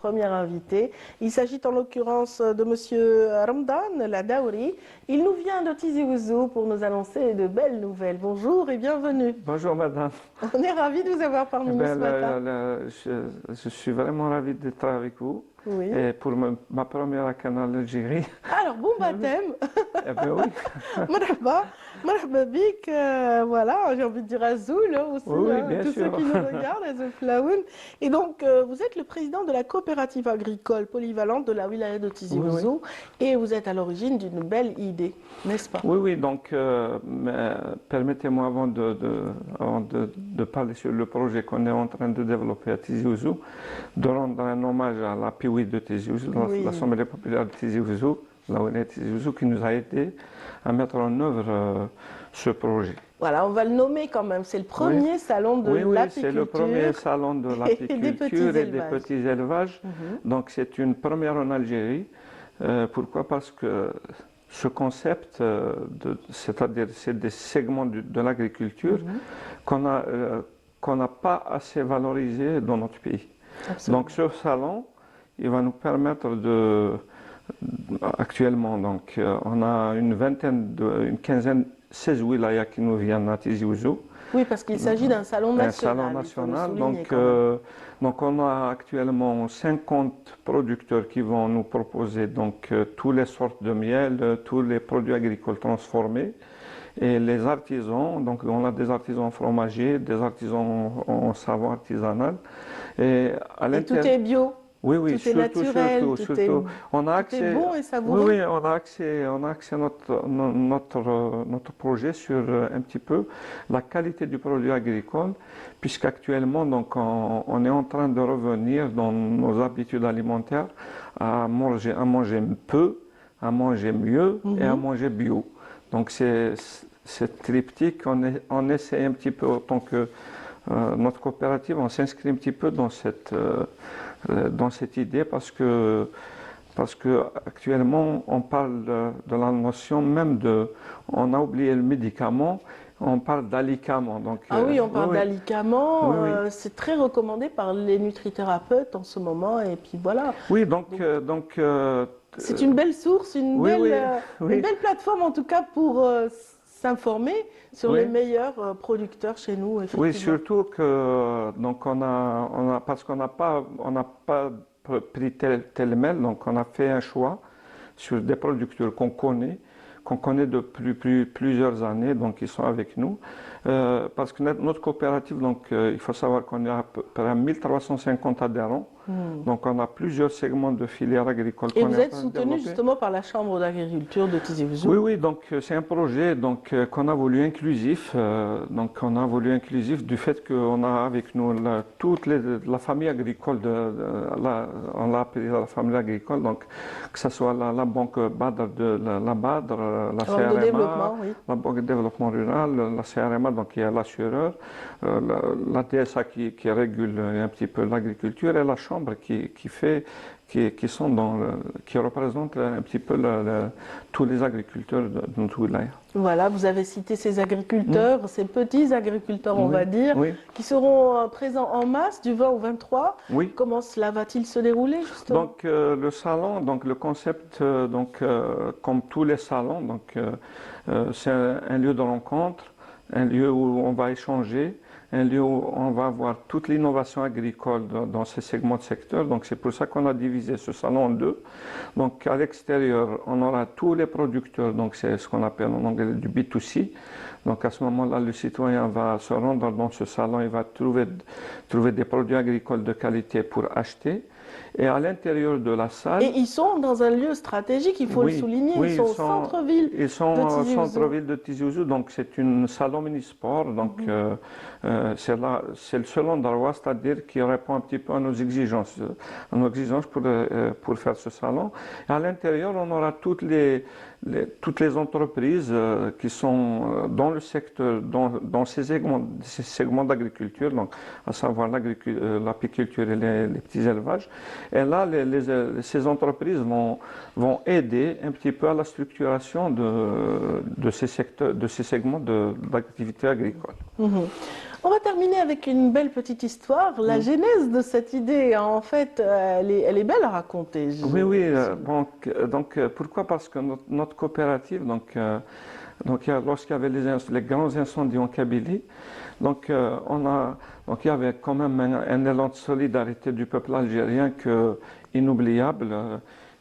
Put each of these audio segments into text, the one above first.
Premier invité. Il s'agit en l'occurrence de Monsieur Ramdan Ladaouri. Il nous vient de Tizi Ouzou pour nous annoncer de belles nouvelles. Bonjour et bienvenue. Bonjour madame. On est ravis de vous avoir parmi nous ce matin. Je suis vraiment ravi d'être avec vous. Oui. Et pour ma première à Canal Algérie. Alors, bon baptême. Eh bien oui. Marhaba, marhaba bik, voilà, j'ai envie de dire Azoul aussi, Oui, hein, bien tous sûr. ceux qui nous regardent, Azoul Flaoun. Et donc, vous êtes le président de la coopérative agricole polyvalente de la wilaya de Tizi Oui, oui. Ouzou et vous êtes à l'origine d'une belle idée, n'est-ce pas? Oui, oui, donc permettez-moi avant de parler sur le projet qu'on est en train de développer à Tizi Ouzou, de rendre un hommage à la Piwi de Tizi Ouzou, Oui. l'Assemblée populaire de Tizi Ouzou, la wilaya de Tizi Ouzou, qui nous a aidé à mettre en œuvre ce projet. Voilà, on va le nommer quand même, c'est le premier salon de Oui, l'apiculture. c'est le premier salon de l'apiculture et des petits élevages. Donc c'est une première en Algérie. Pourquoi? Parce que ce concept, c'est-à-dire c'est des segments de l'agriculture qu'on n'a pas assez valorisé dans notre pays. Absolument. Donc ce salon, il va nous permettre actuellement, donc on a une quinzaine, 16 wilayas qui nous viennent à Tizi Ouzou. Oui, parce qu'il s'agit d'un salon national. Un salon national. Donc, on a actuellement 50 producteurs qui vont nous proposer toutes les sortes de miel, tous les produits agricoles transformés. Et les artisans, donc on a des artisans fromagers, des artisans en savon artisanal. Et tout est bio. Oui, oui, tout est naturel, surtout. On a tout est bon et savoureux. Oui, oui, on a accès à notre projet sur un petit peu la qualité du produit agricole, puisqu'actuellement, donc, on est en train de revenir dans nos habitudes alimentaires à manger peu, à manger mieux et à manger bio. Donc, c'est triptyque, on essaie un petit peu autant que notre coopérative, on s'inscrit un petit peu dans cette idée parce que actuellement on parle de la notion même on a oublié le médicament, on parle d'alicament. Ah oui, on parle d'alicament, oui. C'est très recommandé par les nutrithérapeutes en ce moment et puis voilà. Oui, c'est une belle source, une belle plateforme en tout cas pour s'informer sur les meilleurs producteurs chez nous, effectivement. Oui, surtout que parce qu'on n'a pas pris tel mail, donc on a fait un choix sur des producteurs qu'on connaît depuis plusieurs années, donc ils sont avec nous. Parce que notre coopérative, donc il faut savoir qu'on est à peu près 1350 adhérents. Donc on a plusieurs segments de filières agricoles. Et vous êtes soutenu justement par la Chambre d'agriculture de Tizi Ouzou. Oui, oui, donc c'est un projet qu'on a voulu inclusif. Donc on a voulu inclusif du fait qu'on a avec nous la famille agricole, on l'a appelé la famille agricole, donc que ce soit la banque Badr la Badr, la CRMA, la banque de développement rural, la CRMA, donc il y a l'assureur, la DSA qui régule un petit peu l'agriculture et la Chambre qui représente un petit peu tous les agriculteurs de notre wilaya. Voilà, vous avez cité ces agriculteurs, ces petits agriculteurs, on va dire, qui seront présents en masse du 20 au 23. Oui. Comment cela va-t-il se dérouler, justement? Donc, le salon, le concept, comme tous les salons, c'est un lieu de rencontre, un lieu où on va échanger, un lieu où on va avoir toute l'innovation agricole dans ces segments de secteur. Donc c'est pour ça qu'on a divisé ce salon en deux. Donc à l'extérieur, on aura tous les producteurs, donc c'est ce qu'on appelle en anglais du B2C. Donc à ce moment-là, le citoyen va se rendre dans ce salon, il va trouver des produits agricoles de qualité pour acheter. Et à l'intérieur de la salle... Et ils sont dans un lieu stratégique, il faut le souligner, ils sont au centre-ville. Ils sont au centre-ville de Tizi Ouzou, donc c'est un salon mini-sport, donc c'est le seul endroit, c'est-à-dire qui répond un petit peu à nos exigences pour faire ce salon. Et à l'intérieur, on aura toutes les entreprises qui sont dans dans le secteur, dans ces segments d'agriculture, donc à savoir l'apiculture et les petits élevages. Et là, ces entreprises vont aider un petit peu à la structuration de ces secteurs, de ces segments d'activité agricole. On va terminer avec une belle petite histoire. La genèse de cette idée, en fait, elle est belle à raconter. Oui. Donc, pourquoi? Parce que notre coopérative, lorsqu'il y avait les grands incendies en Kabylie, donc il y avait quand même un élan de solidarité du peuple algérien inoubliable,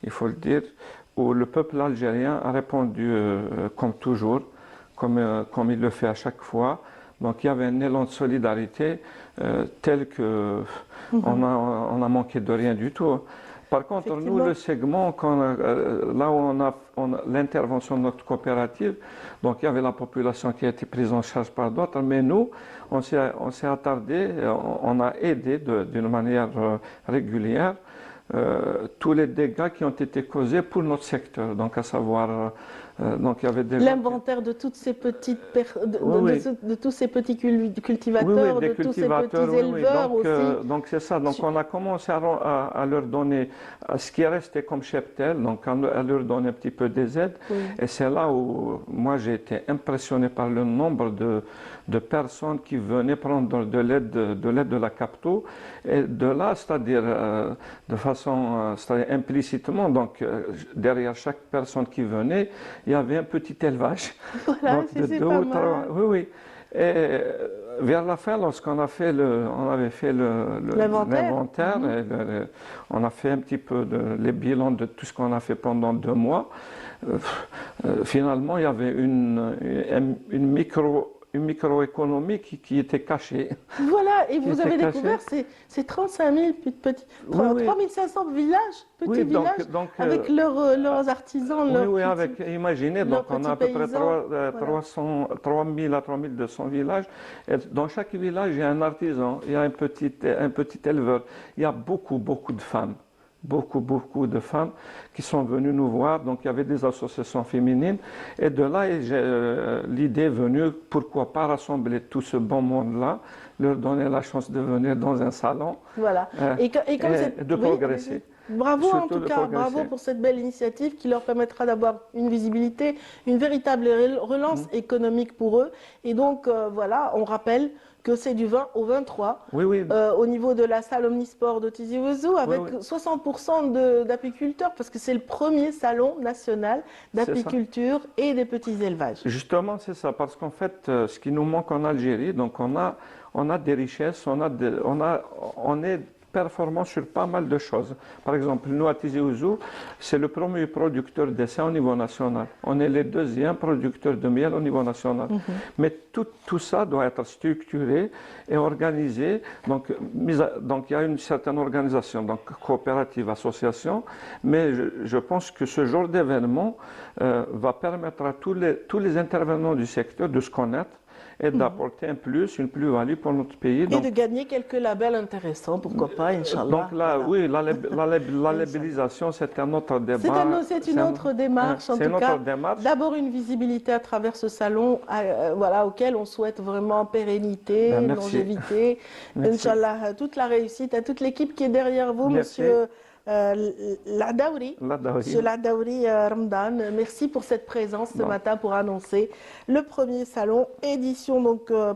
il faut le dire, où le peuple algérien a répondu comme toujours, comme il le fait à chaque fois. Donc il y avait un élan de solidarité tel que on a manqué de rien du tout. Par contre, nous, le segment, là où on a l'intervention de notre coopérative, donc il y avait la population qui a été prise en charge par d'autres, mais nous, on s'est attardé, on a aidé d'une manière régulière tous les dégâts qui ont été causés pour notre secteur, donc à savoir donc il y avait l'inventaire de toutes ces petites de tous ces petits cultivateurs, de tous ces petits éleveurs aussi. Donc c'est ça. Donc on a commencé à leur donner ce qui est resté comme cheptel, donc à leur donner un petit peu des aides. Et c'est là où moi j'ai été impressionné par le nombre de personnes qui venaient prendre de l'aide de la Capto. Et de là, c'est-à-dire de façon implicitement, donc derrière chaque personne qui venait, il y avait un petit élevage. Voilà, donc, de c'est deux pas ou trois. mal. Oui. Et vers la fin, lorsqu'on avait fait l'inventaire, on a fait un petit peu les bilans de tout ce qu'on a fait pendant 2 mois. Finalement, il y avait une microéconomie qui était cachée. Voilà, et vous avez découvert ces 35 000 petits, 3 500 villages, avec leurs artisans, imaginez, donc on a à peu près 3 000 à 3 200 villages. Et dans chaque village, il y a un artisan, il y a un petit éleveur, il y a beaucoup de femmes. Beaucoup de femmes qui sont venues nous voir. Donc il y avait des associations féminines. Et de là, l'idée est venue, pourquoi pas rassembler tout ce bon monde-là, leur donner la chance de venir dans un salon et de progresser. Bravo en tout cas, bravo pour cette belle initiative qui leur permettra d'avoir une visibilité, une véritable relance économique pour eux. Et donc voilà, on rappelle que c'est du 20 au 23 au niveau de la salle Omnisport de Tizi Ouzou avec 60% d'apiculteurs parce que c'est le premier salon national d'apiculture et des petits élevages. Justement, c'est ça, parce qu'en fait, ce qui nous manque en Algérie, donc on a des richesses, on est performant sur pas mal de choses. Par exemple, nous à Tizi Ouzou, c'est le premier producteur d'essai au niveau national. On est les deuxièmes producteurs de miel au niveau national. Mais tout ça doit être structuré et organisé. Donc il y a une certaine organisation, donc coopérative, association. Mais je pense que ce genre d'événement va permettre à tous les intervenants du secteur de se connaître et d'apporter une plus-value pour notre pays. Et de gagner quelques labels intéressants, pourquoi pas, Inch'Allah. Donc là, la labellisation, c'est un autre débat. C'est une autre démarche, en tout cas. D'abord une visibilité à travers ce salon, auquel on souhaite vraiment pérennité, longévité. Inch'Allah, toute la réussite à toute l'équipe qui est derrière vous, monsieur Ladaouri, Monsieur Ladaouri Ramadan, merci pour cette présence ce matin pour annoncer le premier salon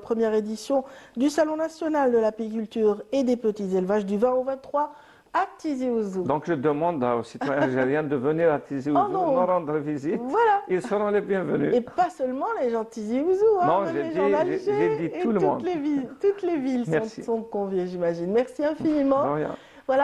première édition du Salon national de l'apiculture et des petits élevages du 20 au 23 à Tizi Ouzou. Donc je demande aux citoyens algériens de venir à Tizi Ouzou, nous rendre visite. Voilà. Ils seront les bienvenus. Et pas seulement les gens de Tizi Ouzou, j'ai dit tout le monde. Toutes les villes sont conviées, j'imagine. Merci infiniment.